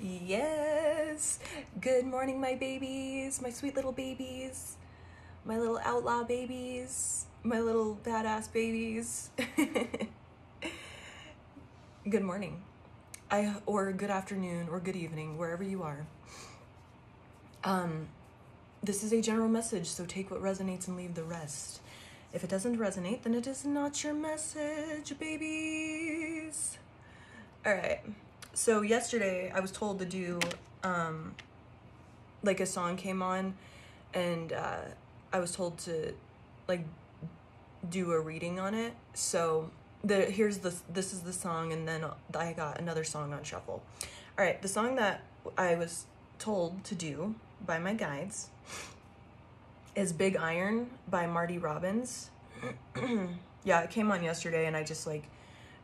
Yes. Good morning, my babies, my sweet little babies, my little outlaw babies, my little badass babies. Good morning. Or good afternoon or good evening, wherever you are. This is a general message, so take what resonates and leave the rest. If it doesn't resonate, then it is not your message, babies. All right. So yesterday I was told to do, like a song came on, and I was told to like do a reading on it. So this is the song, and then I got another song on shuffle. All right, the song that I was told to do by my guides is Big Iron by Marty Robbins. Yeah, it came on yesterday, and I just like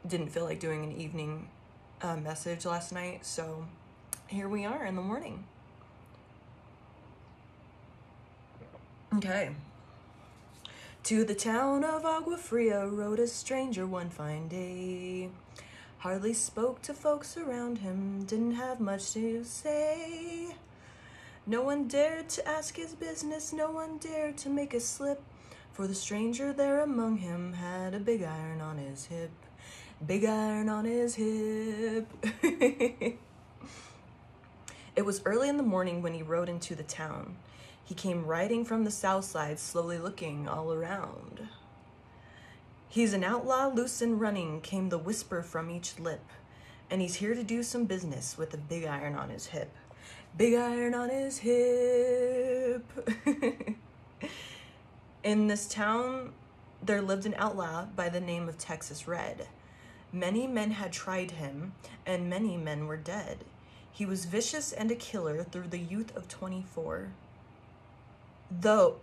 didn't feel like doing an evening message last night, so here we are in the morning. Okay. To the town of Agua Fria rode a stranger one fine day. Hardly spoke to folks around him, didn't have much to say. No one dared to ask his business, no one dared to make a slip, for the stranger there among him had a big iron on his hip. Big iron on his hip. It was early in the morning when he rode into the town. He came riding from the south side, slowly looking all around. He's an outlaw, loose and running, came the whisper from each lip, and he's here to do some business with a big iron on his hip. Big iron on his hip. In this town, there lived an outlaw by the name of Texas Red. Many men had tried him, and many men were dead. He was vicious and a killer through the youth of 24. Though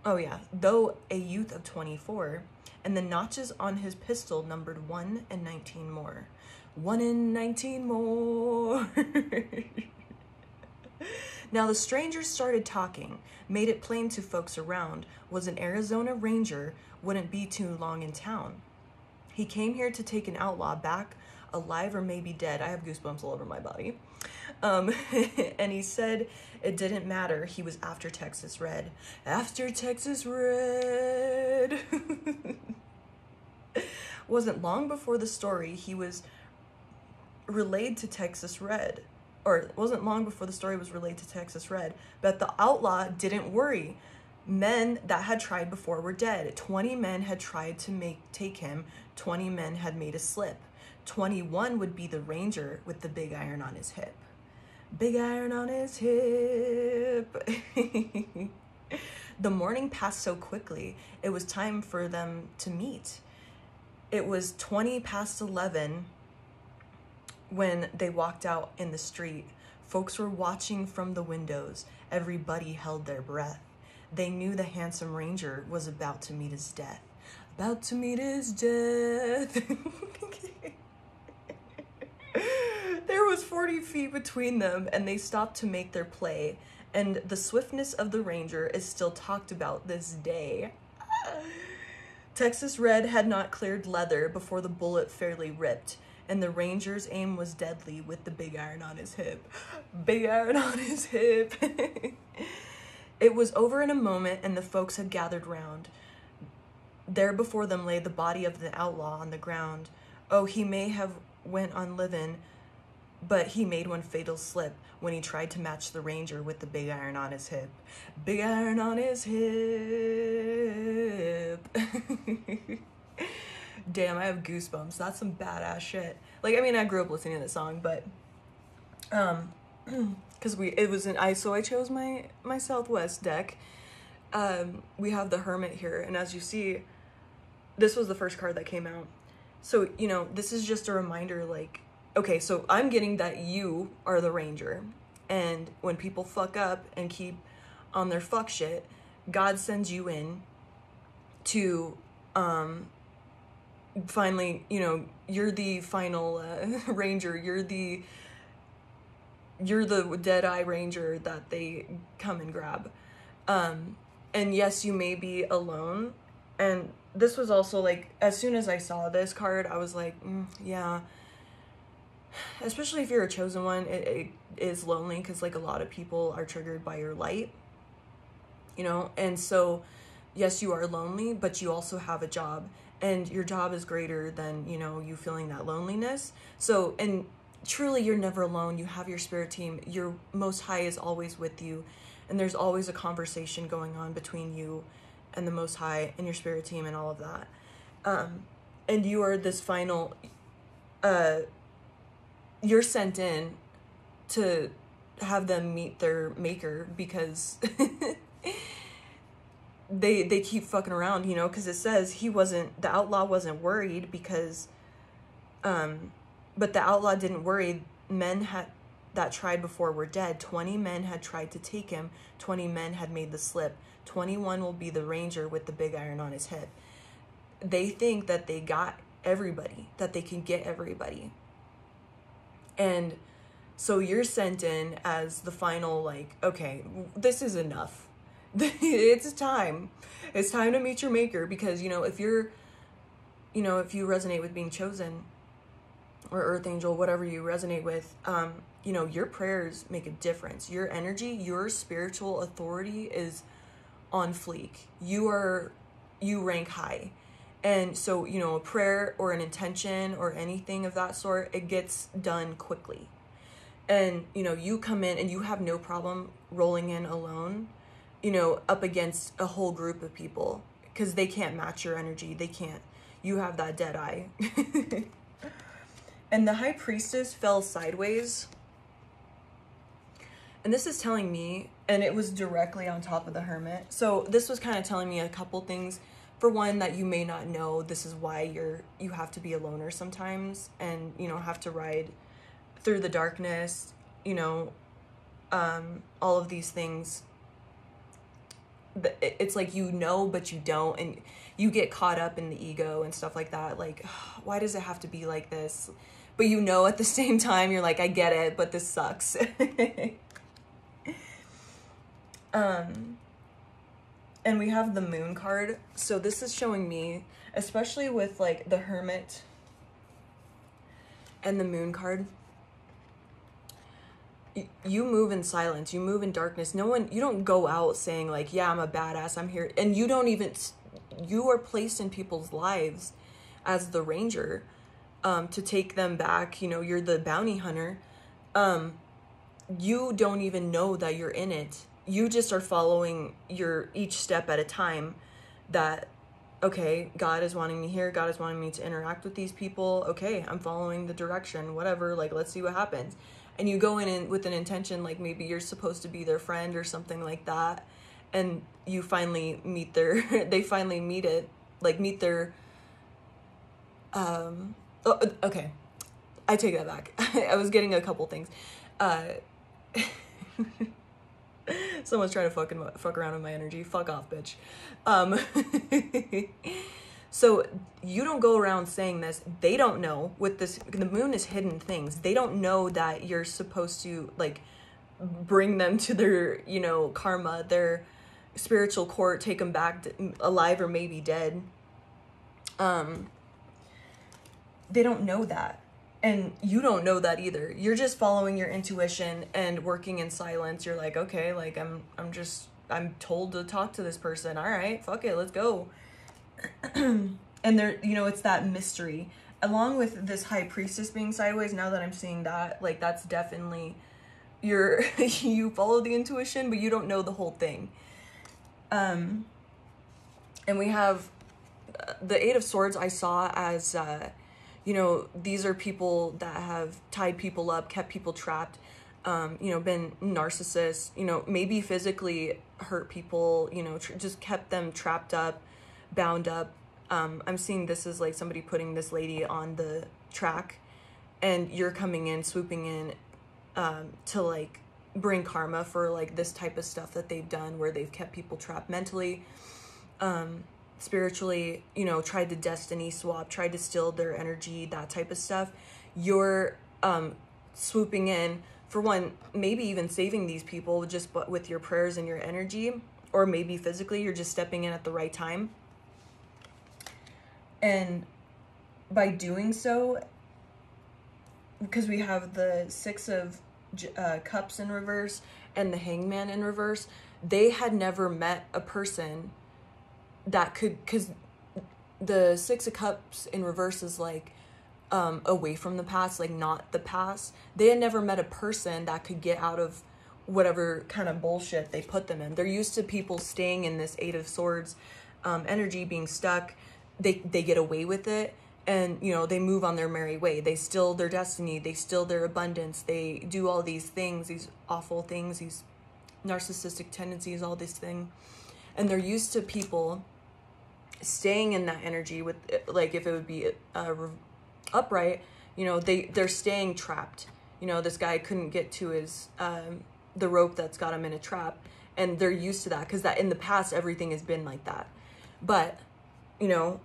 a youth of 24, and the notches on his pistol numbered 1 in 19 more. 1 in 19 more. Now the stranger started talking, made it plain to folks around, was an Arizona Ranger, wouldn't be too long in town. He came here to take an outlaw back, alive or maybe dead. I have goosebumps all over my body. And he said it didn't matter. He was after Texas Red. After Texas Red. Wasn't long before the story he was relayed to Texas Red. Or it wasn't long before the story was relayed to Texas Red. But the outlaw didn't worry. Men that had tried before were dead. 20 men had tried to take him. 20 men had made a slip. 21 would be the ranger with the big iron on his hip. Big iron on his hip. The morning passed so quickly, it was time for them to meet. It was 20 past 11 when they walked out in the street. Folks were watching from the windows. Everybody held their breath. They knew the handsome ranger was about to meet his death. About to meet his death. There was 40 feet between them, and they stopped to make their play. And the swiftness of the ranger is still talked about this day. Texas Red had not cleared leather before the bullet fairly ripped, and the ranger's aim was deadly with the big iron on his hip. Big iron on his hip. It was over in a moment, and the folks had gathered round. There before them lay the body of the outlaw on the ground. Oh, he may have went on living, but he made one fatal slip when he tried to match the ranger with the big iron on his hip. Big iron on his hip. Damn, I have goosebumps. That's some badass shit. Like, I mean, I grew up listening to this song, but because I chose my Southwest deck. We have the Hermit here, and as you see, this was the first card that came out. So, you know, this is just a reminder, like, okay, so I'm getting that you are the ranger, and when people fuck up and keep on their fuck shit, God sends you in to finally, you know, you're the final ranger, you're the Deadeye Ranger that they come and grab. And yes, you may be alone. And this was also like, as soon as I saw this card, I was like, yeah, especially if you're a chosen one, it is lonely, because like a lot of people are triggered by your light, you know. And so yes, you are lonely, but you also have a job, and your job is greater than, you know, you feeling that loneliness. So, and truly, you're never alone. You have your spirit team. Your Most High is always with you, and there's always a conversation going on between you and the Most High and your spirit team and all of that. And you are this final, you're sent in to have them meet their maker, because they keep fucking around, you know, because it says the outlaw wasn't worried, because, but the outlaw didn't worry. Men that tried before were dead. 20 men had tried to take him. 20 men had made the slip. 21 will be the ranger with the big iron on his hip. They think that they got everybody, that they can get everybody. And so you're sent in as the final, like, okay, this is enough. It's time. It's time to meet your maker, because, you know, if you resonate with being chosen, or earth angel, whatever you resonate with, you know, your prayers make a difference. Your energy, your spiritual authority is on fleek. You rank high. And so, you know, a prayer or an intention or anything of that sort, it gets done quickly. And, you know, you come in and you have no problem rolling in alone, you know, up against a whole group of people, because they can't match your energy. They can't. You have that dead eye. And the high priestess fell sideways. And this is telling me, and it was directly on top of the hermit. So this was kind of telling me a couple things. For one, that you may not know, this is why you have to be a loner sometimes, and, you know, have to ride through the darkness, you know, all of these things. It's like, you know, but you don't, and you get caught up in the ego and stuff like that. Like, why does it have to be like this? But, you know, at the same time, you're like, I get it, but this sucks. And we have the moon card. So this is showing me, especially with like the hermit and the moon card, you move in silence, you move in darkness. You don't go out saying like, yeah, I'm a badass, I'm here. And you are placed in people's lives as the ranger, to take them back. You know, you're the bounty hunter. You don't even know that you're in it. You just are following each step at a time, that, okay, God is wanting me here. God is wanting me to interact with these people. Okay, I'm following the direction, whatever, like, let's see what happens. And you go in with an intention, like maybe you're supposed to be their friend or something like that. And you finally meet they finally meet it, like meet their, okay, I take that back. I was getting a couple things. Someone's trying to fuck around with my energy. Fuck off, bitch. So you don't go around saying this. They don't know. With this, the moon is hidden things. They don't know that you're supposed to, like, bring them to their, you know, karma, their spiritual court, take them back alive or maybe dead. They don't know that. And you don't know that either. You're just following your intuition and working in silence. You're like, okay, like I'm told to talk to this person. All right, fuck it, let's go. And there, you know, it's that mystery. Along with this high priestess being sideways, now that I'm seeing that, like, that's definitely you follow the intuition, but you don't know the whole thing. And we have the Eight of Swords. I saw as you know, these are people that have tied people up, kept people trapped, you know, been narcissists, you know, maybe physically hurt people, you know, just kept them trapped up, bound up. I'm seeing this as like somebody putting this lady on the track, and you're coming in, swooping in, to like bring karma for like this type of stuff that they've done, where they've kept people trapped mentally, spiritually, you know, tried to destiny swap, tried to steal their energy, that type of stuff. You're swooping in, for one, maybe even saving these people just with your prayers and your energy, or maybe physically you're just stepping in at the right time. And by doing so, because we have the Six of Cups in reverse and the Hangman in reverse, they had never met a person that could, because the Six of Cups in reverse is like away from the past, like not the past. They had never met a person that could get out of whatever kind of bullshit they put them in. They're used to people staying in this Eight of Swords energy, being stuck. They get away with it, and you know, they move on their merry way. They still their destiny, they still their abundance, they do all these things, these awful things, these narcissistic tendencies, all this thing. And they're used to people staying in that energy with, like, if it would be upright, you know, they're staying trapped. You know, this guy couldn't get to his the rope that's got him in a trap, and they're used to that because that in the past everything has been like that. But you know,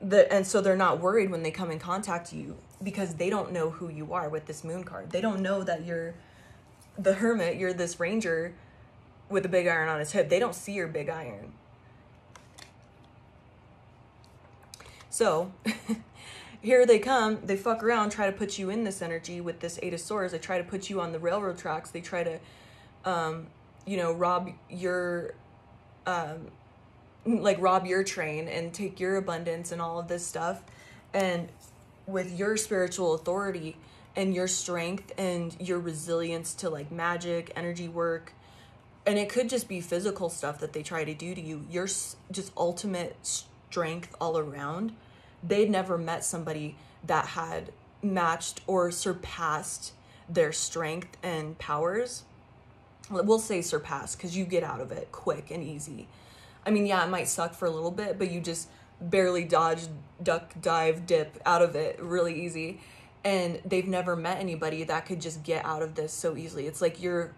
and so they're not worried when they come in contact with you, because they don't know who you are with this moon card. They don't know that you're the hermit, you're this ranger with a big iron on his hip. They don't see your big iron. So here they come, they fuck around, try to put you in this energy with this Eight of Swords. They try to put you on the railroad tracks. They try to, you know, rob your train and take your abundance and all of this stuff. And with your spiritual authority and your strength and your resilience to like magic, energy work, and it could just be physical stuff that they try to do to you, your just ultimate strength all around, they'd never met somebody that had matched or surpassed their strength and powers. We'll say surpassed, because you get out of it quick and easy. I mean, yeah, it might suck for a little bit, but you just barely dodge, duck, dive, dip out of it really easy. And they've never met anybody that could just get out of this so easily. It's like you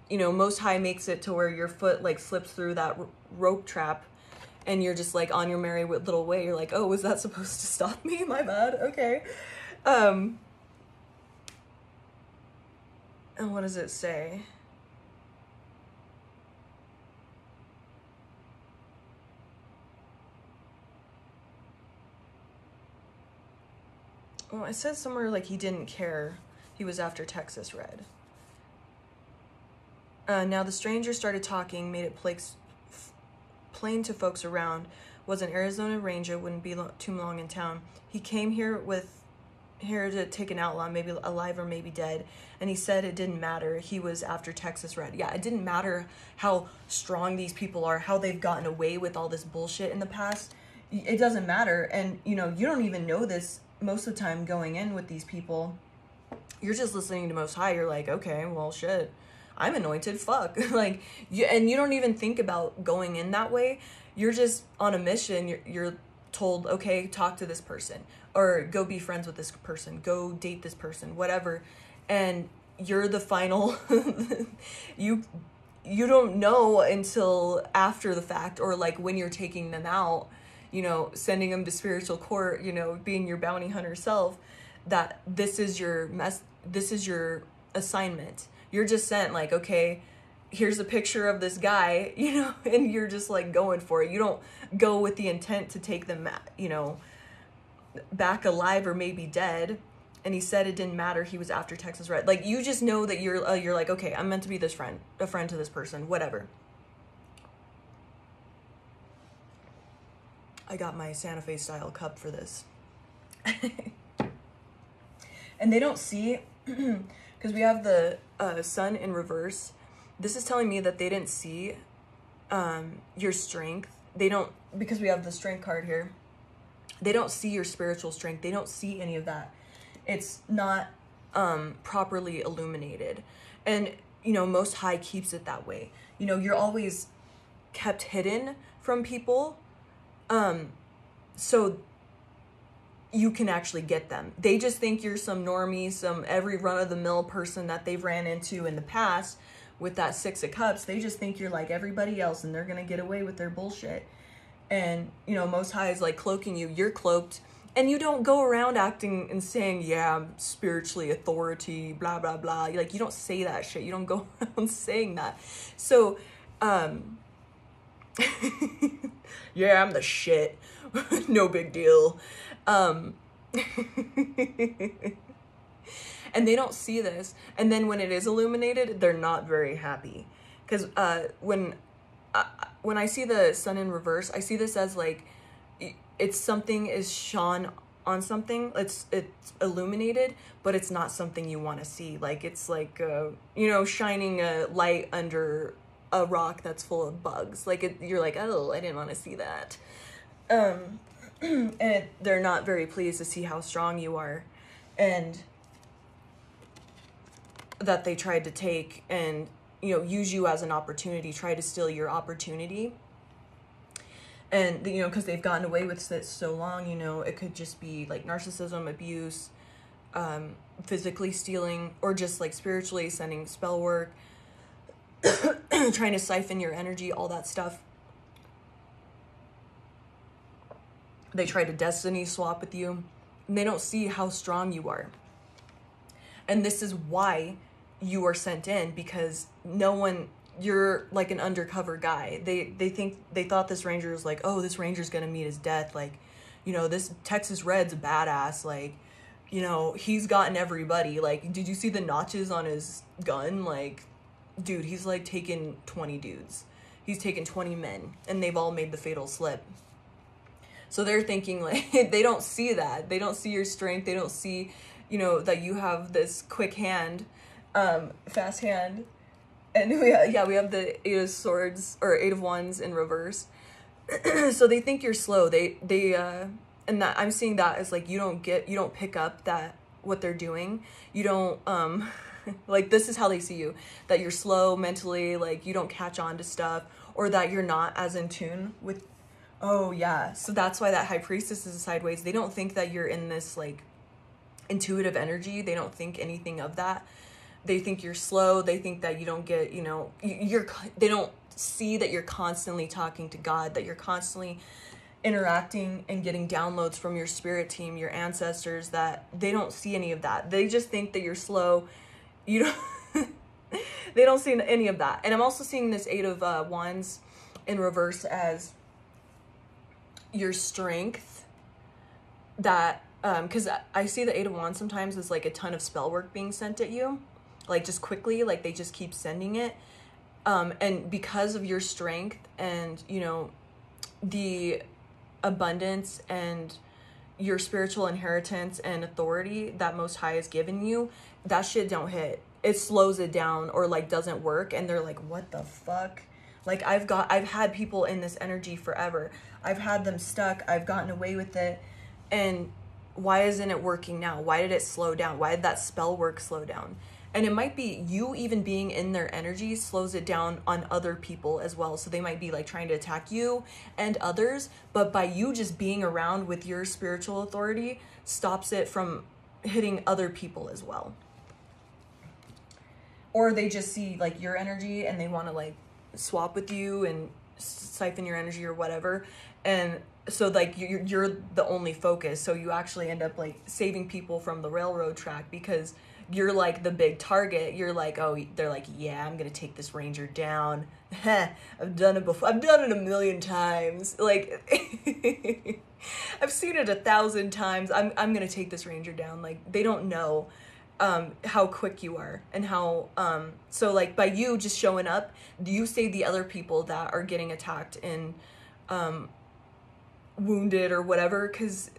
know, Most High makes it to where your foot like slips through that rope trap, and you're just like on your merry little way. You're like, oh, was that supposed to stop me? My bad. Okay. And what does it say? Well, it says somewhere like he didn't care. He was after Texas Red. Now the stranger started talking, made it plain to folks around, was an Arizona Ranger, wouldn't be too long in town. He came here to take an outlaw, maybe alive or maybe dead, and he said it didn't matter. He was after Texas Red. Yeah, it didn't matter how strong these people are, how they've gotten away with all this bullshit in the past. It doesn't matter. And you know, you don't even know this most of the time going in with these people. You're just listening to Most High. You're like, okay, well, shit, I'm anointed, fuck. Like, and you don't even think about going in that way. You're just on a mission. You're told, okay, talk to this person, or go be friends with this person, go date this person, whatever. And you're the final, you don't know until after the fact, or like when you're taking them out, you know, sending them to spiritual court, you know, being your bounty hunter self, that this is your assignment. You're just sent like, okay, here's a picture of this guy, you know, and you're just like going for it. You don't go with the intent to take them, you know, back alive or maybe dead. And he said it didn't matter. He was after Texas Red. Like, you just know that you're like, okay, I'm meant to be a friend to this person, whatever. I got my Santa Fe style cup for this. And they don't see, because we have the sun in reverse. This is telling me that they didn't see your strength. They don't, because we have the strength card here. They don't see your spiritual strength. They don't see any of that. It's not properly illuminated. And, you know, Most High keeps it that way. You know, you're always kept hidden from people. So you can actually get them. They just think you're some normie, some every run-of-the-mill person that they've ran into in the past with that Six of Cups. They just think you're like everybody else and they're gonna get away with their bullshit. And, you know, Most High is like cloaking you. You're cloaked. And you don't go around acting and saying, yeah, I'm spiritually authority, blah, blah, blah. Like, you don't say that shit. You don't go around saying that. So, yeah, I'm the shit. No big deal. And they don't see this. And then when it is illuminated, they're not very happy. Because when I see the sun in reverse, I see this as like, it's something is shone on something, it's illuminated, but it's not something you want to see. Like, it's like, you know, shining a light under a rock that's full of bugs. Like, you're like, oh, I didn't want to see that. And they're not very pleased to see how strong you are, and that they tried to take and, you know, use you as an opportunity, try to steal your opportunity. And, you know, because they've gotten away with it so long, you know, it could just be like narcissism, abuse, physically stealing, or just like spiritually sending spell work, trying to siphon your energy, all that stuff. They try to destiny swap with you, and they don't see how strong you are. And this is why you are sent in, because no one, you're like an undercover guy. They thought this ranger was like, oh, this ranger's gonna meet his death. Like, you know, this Texas Red's a badass. Like, you know, he's gotten everybody. Like, did you see the notches on his gun? Like, dude, he's like taken 20 dudes. He's taken 20 men, and they've all made the fatal slip. So they're thinking, like, they don't see that. They don't see your strength. They don't see, you know, that you have this quick hand, fast hand. And we have the 8 of swords, or 8 of wands in reverse. So they think you're slow. And that I'm seeing that as like, you don't pick up that what they're doing. You don't, like, this is how they see you, that you're slow mentally, like you don't catch on to stuff, or that you're not as in tune with, oh yeah. So that's why that high priestess is sideways. They don't think that you're in this like intuitive energy. They don't think anything of that. They think you're slow. They think that you don't get, you know, they don't see that you're constantly talking to God, that you're constantly interacting and getting downloads from your spirit team, your ancestors, that they don't see any of that. They just think that you're slow. You don't, they don't see any of that. And I'm also seeing this 8 of wands in reverse as your strength, that, because I see the 8 of wands sometimes as like a ton of spell work being sent at you. Like, just quickly, like they just keep sending it. And because of your strength and, you know, the abundance and your spiritual inheritance and authority that Most High has given you, that shit don't hit. It slows it down, or like doesn't work. And they're like, what the fuck? Like, I've had people in this energy forever. I've had them stuck. I've gotten away with it. And why isn't it working now? Why did it slow down? Why did that spell work slow down? And it might be you even being in their energy slows it down on other people as well. So they might be like trying to attack you and others, but by you just being around with your spiritual authority stops it from hitting other people as well. Or they just see like your energy and they want to like swap with you and siphon your energy or whatever. And so like you're the only focus. So you actually end up like saving people from the railroad track, because you're like the big target. You're like, oh, they're like, yeah, I'm gonna take this ranger down. I've done it before. I've done it 1,000,000 times. Like, I've seen it 1,000 times. I'm gonna take this ranger down. Like, they don't know how quick you are, and how so like by you just showing up, you save the other people that are getting attacked and wounded or whatever, because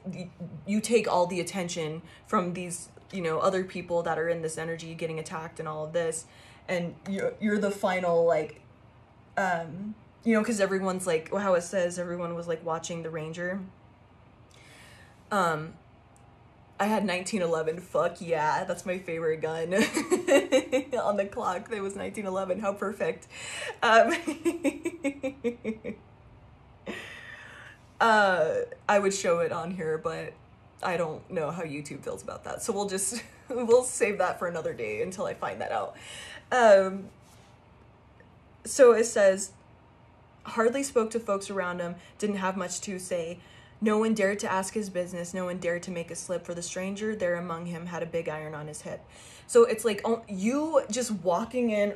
you take all the attention from these, you know, other people that are in this energy getting attacked and all of this, and you're the final, like, you know, because everyone's like, how it says everyone was like watching the ranger. I had 1911. Fuck yeah, that's my favorite gun. On the clock, there was 1911. How perfect. I would show it on here, but I don't know how YouTube feels about that. So we'll save that for another day until I find that out. So it says, hardly spoke to folks around him, didn't have much to say. No one dared to ask his business. No one dared to make a slip, for the stranger there among him had a big iron on his hip. So it's like, you just walking in,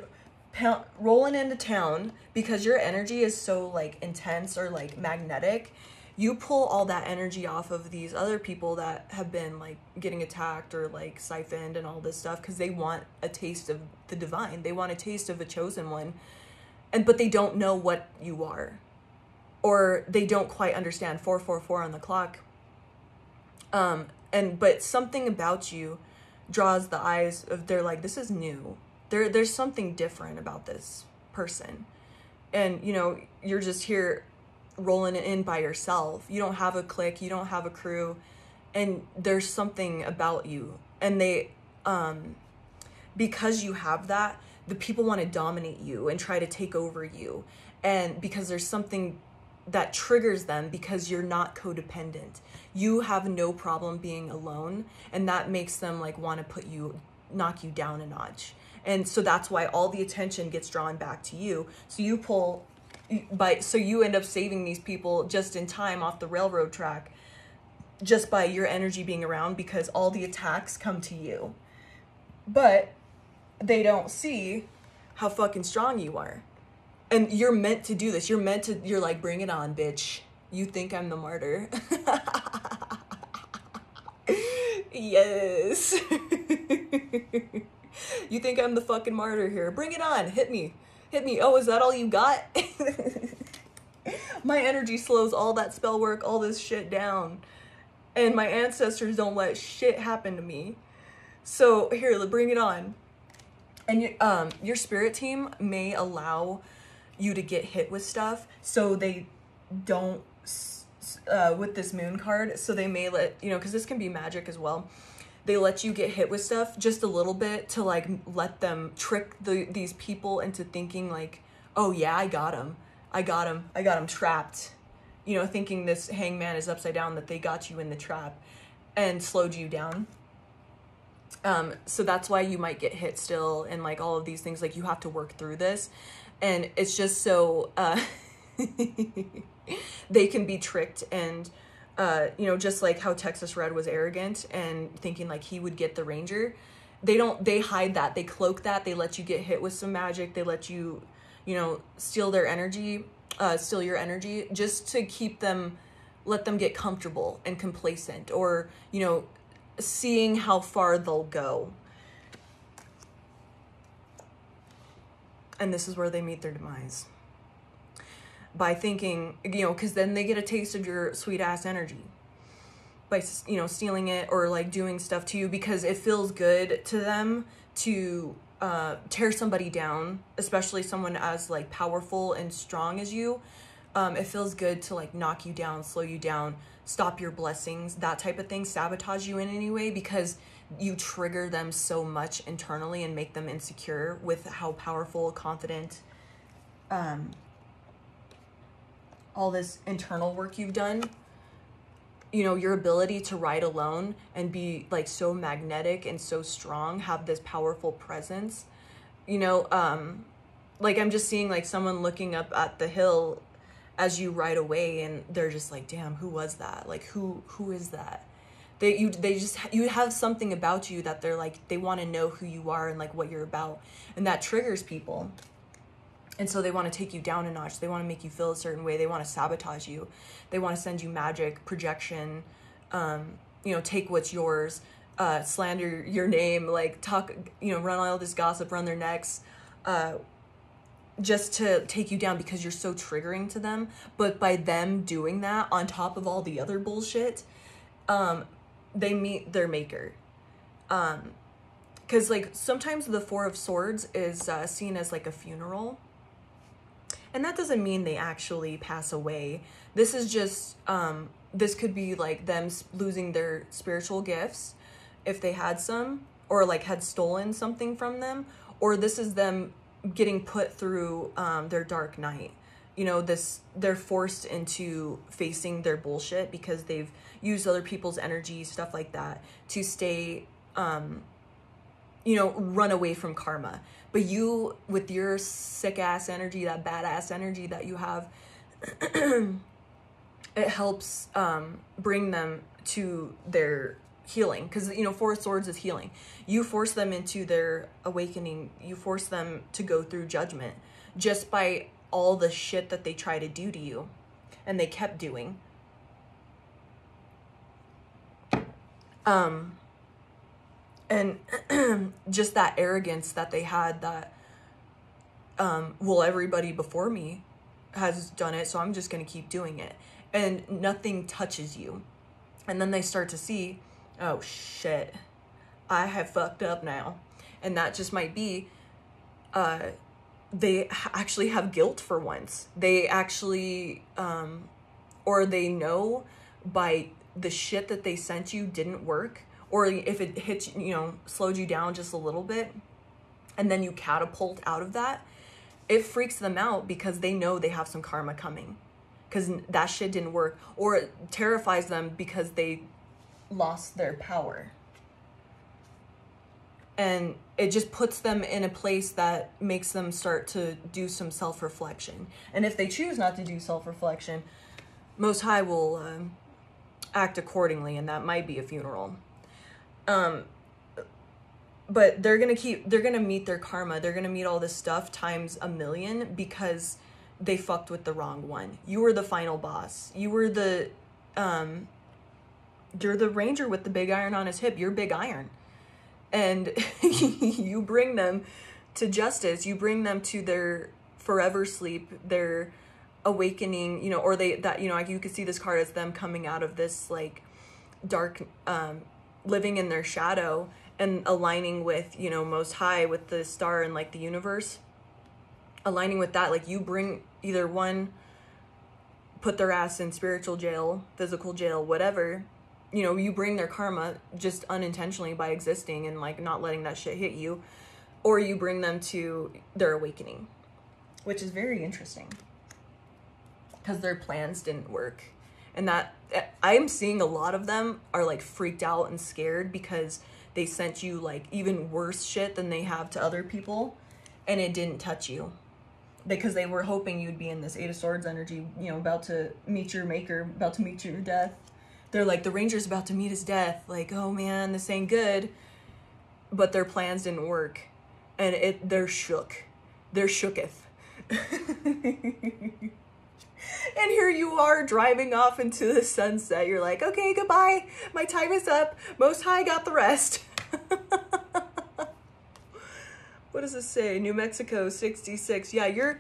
rolling into town, because your energy is so like intense or like magnetic. You pull all that energy off of these other people that have been like getting attacked or like siphoned and all this stuff, because they want a taste of the divine. They want a taste of a chosen one. But they don't know what you are, or they don't quite understand 444 on the clock. But something about you draws the eyes of, they're like, this is new. There's something different about this person. And, you know, you're just here rolling it in by yourself. You don't have a clique, you don't have a crew, and there's something about you. And they, because you have that, the people want to dominate you and try to take over you. And because there's something that triggers them, because you're not codependent. You have no problem being alone, and that makes them like want to knock you down a notch. And so that's why all the attention gets drawn back to you. So you end up saving these people just in time off the railroad track, just by your energy being around, because all the attacks come to you. But they don't see how fucking strong you are. And you're meant to do this. You're like, bring it on, bitch. You think I'm the martyr? Yes. You think I'm the fucking martyr here? Bring it on. Hit me. Oh, is that all you got? My energy slows all that spell work, all this shit down. And my ancestors don't let shit happen to me. So here, bring it on. And your spirit team may allow you to get hit with stuff, so they don't, with this moon card, so they may let, you know, because this can be magic as well, they let you get hit with stuff just a little bit to like let them trick these people into thinking like, oh yeah, I got him trapped, you know, thinking this hangman is upside down, that they got you in the trap and slowed you down. So that's why you might get hit still, and like all of these things, like you have to work through this. And it's just so, they can be tricked. And, you know, just like how Texas Red was arrogant and thinking like he would get the Ranger. They hide that, they cloak that, they let you get hit with some magic. They let you, you know, steal your energy, just to let them get comfortable and complacent, or, you know, seeing how far they'll go. And this is where they meet their demise. By thinking, you know, because then they get a taste of your sweet ass energy. By, you know, stealing it or like doing stuff to you, because it feels good to them to tear somebody down, especially someone as like powerful and strong as you. It feels good to like knock you down, slow you down, stop your blessings, that type of thing, sabotage you in any way, because you trigger them so much internally and make them insecure with how powerful, confident, all this internal work you've done. You know, your ability to ride alone and be like so magnetic and so strong, have this powerful presence, you know, like I'm just seeing like someone looking up at the hill as you ride away, and they're just like, damn, who was that? Like, who is that? You have something about you that they're like, they want to know who you are and like what you're about. And that triggers people. And so they want to take you down a notch. They want to make you feel a certain way. They want to sabotage you. They want to send you magic, projection, you know, take what's yours, slander your name, like talk, you know, run all this gossip, run their necks, just to take you down, because you're so triggering to them. But by them doing that, on top of all the other bullshit, they meet their maker. Because like sometimes the Four of Swords is seen as like a funeral. And that doesn't mean they actually pass away. This is just, this could be like them losing their spiritual gifts, if they had some, or like had stolen something from them, or this is them getting put through their dark night. You know, they're forced into facing their bullshit because they've used other people's energy, stuff like that, to stay, you know, run away from karma. But you, with your sick ass energy, that badass energy that you have, it helps bring them to their healing. Because, you know, Four of Swords is healing. You force them into their awakening. You force them to go through judgment just by all the shit that they try to do to you, and they kept doing. And just that arrogance that they had that, well, everybody before me has done it, so I'm just going to keep doing it. And nothing touches you. And then they start to see, oh shit, I have fucked up now. And that just might be, they actually have guilt for once. They actually, or they know by the shit that they sent you didn't work, or if it hits, you know, slowed you down just a little bit, and then you catapult out of that, it freaks them out because they know they have some karma coming, because that shit didn't work, or it terrifies them because they lost their power. And it just puts them in a place that makes them start to do some self-reflection. And if they choose not to do self-reflection, Most High will act accordingly, and that might be a funeral. But they're gonna meet their karma. They're gonna meet all this stuff times a million because they fucked with the wrong one. You were the final boss. You were the, you're the ranger with the big iron on his hip. You're Big Iron. And you bring them to justice. You bring them to their forever sleep, their awakening, you know, or they, that, you know, like you could see this card as them coming out of this like dark, living in their shadow and aligning with, you know, Most High, with the star and like the universe, aligning with that. Like you bring either one, put their ass in spiritual jail, physical jail, whatever, you know, you bring their karma just unintentionally by existing and like not letting that shit hit you, or you bring them to their awakening, which is very interesting because their plans didn't work. And that I'm seeing a lot of them are like freaked out and scared because they sent you like even worse shit than they have to other people, and it didn't touch you because they were hoping you'd be in this Eight of Swords energy, you know, about to meet your maker, about to meet your death. They're like, the ranger's about to meet his death. Like, oh man, this ain't good. But their plans didn't work. And they're shook. They're shooketh. And here you are driving off into the sunset. You're like, okay, goodbye. My time is up. Most High got the rest. What does this say? New Mexico, 66. Yeah, you're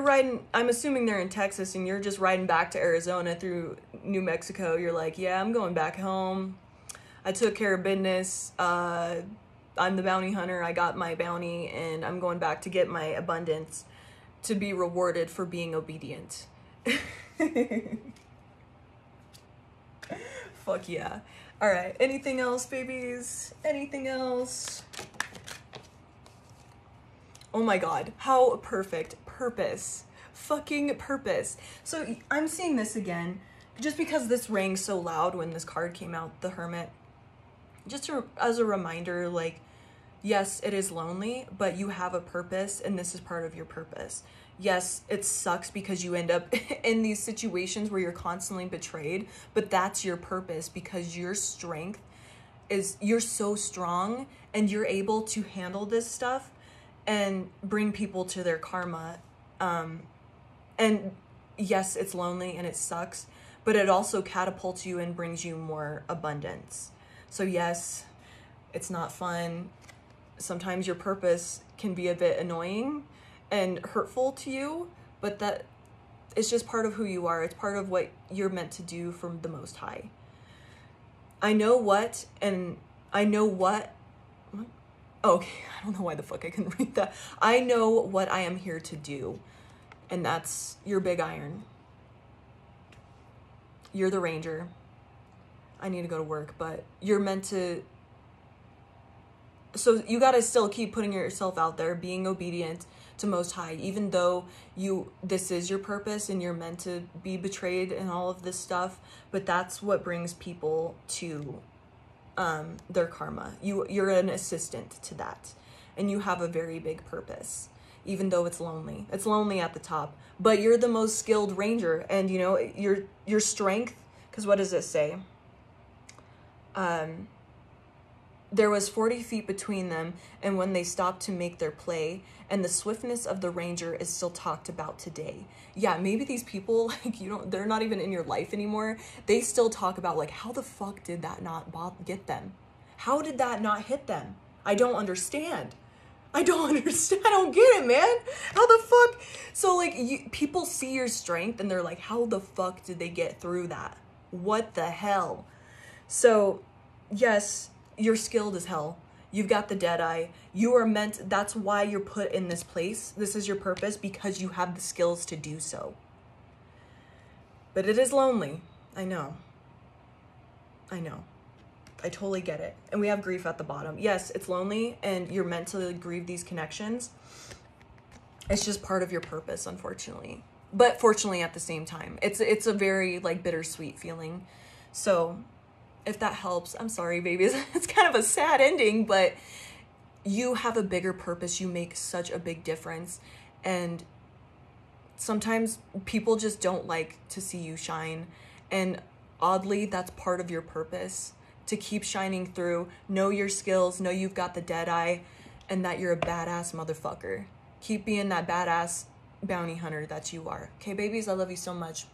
riding, I'm assuming they're in Texas, and you're just riding back to Arizona through New Mexico. You're like, yeah, I'm going back home. I took care of business. I'm the bounty hunter. I got my bounty, and I'm going back to get my abundance to be rewarded for being obedient. Fuck yeah. All right. Anything else, babies? Anything else? Oh my God. How perfect. Purpose. Fucking purpose. So I'm seeing this again just because this rang so loud when this card came out, the Hermit. Just as a reminder, like, yes, it is lonely, but you have a purpose, and this is part of your purpose. Yes, it sucks because you end up in these situations where you're constantly betrayed, but that's your purpose because your strength is, you're so strong and you're able to handle this stuff and bring people to their karma. And yes, it's lonely and it sucks, but it also catapults you and brings you more abundance. So yes, it's not fun. Sometimes your purpose can be a bit annoying and hurtful to you, but that it's just part of who you are. It's part of what you're meant to do from the Most High. I know what, and I know what, okay, I don't know why the fuck I couldn't read that. I know what I am here to do, and that's your Big Iron. You're the ranger. I need to go to work, but you're meant to, so you gotta still keep putting yourself out there, being obedient to Most High, even though this is your purpose and you're meant to be betrayed and all of this stuff, but that's what brings people to their karma. You're an assistant to that, and you have a very big purpose, even though it's lonely. It's lonely at the top, but you're the most skilled ranger, and you know, your strength, because what does it say? There was 40 feet between them, and when they stopped to make their play, and the swiftness of the ranger is still talked about today. Yeah, maybe these people, like, they're not even in your life anymore. They still talk about, like, how the fuck did that not get them? How did that not hit them? I don't understand. I don't get it, man. How the fuck? So, like, people see your strength, and they're like, how the fuck did they get through that? What the hell? So, yes, you're skilled as hell. You've got the Deadeye. You are meant, that's why you're put in this place. This is your purpose, because you have the skills to do so. But it is lonely. I know. I totally get it. And we have grief at the bottom. Yes, it's lonely, and you're meant to grieve these connections. It's just part of your purpose, unfortunately. But fortunately at the same time. It's a very, like, bittersweet feeling. So if that helps, I'm sorry, babies. It's kind of a sad ending, but you have a bigger purpose. You make such a big difference. And sometimes people just don't like to see you shine. And oddly, that's part of your purpose. To keep shining through, know your skills, know you've got the Deadeye, and that you're a badass motherfucker. Keep being that badass bounty hunter that you are. Okay, babies, I love you so much.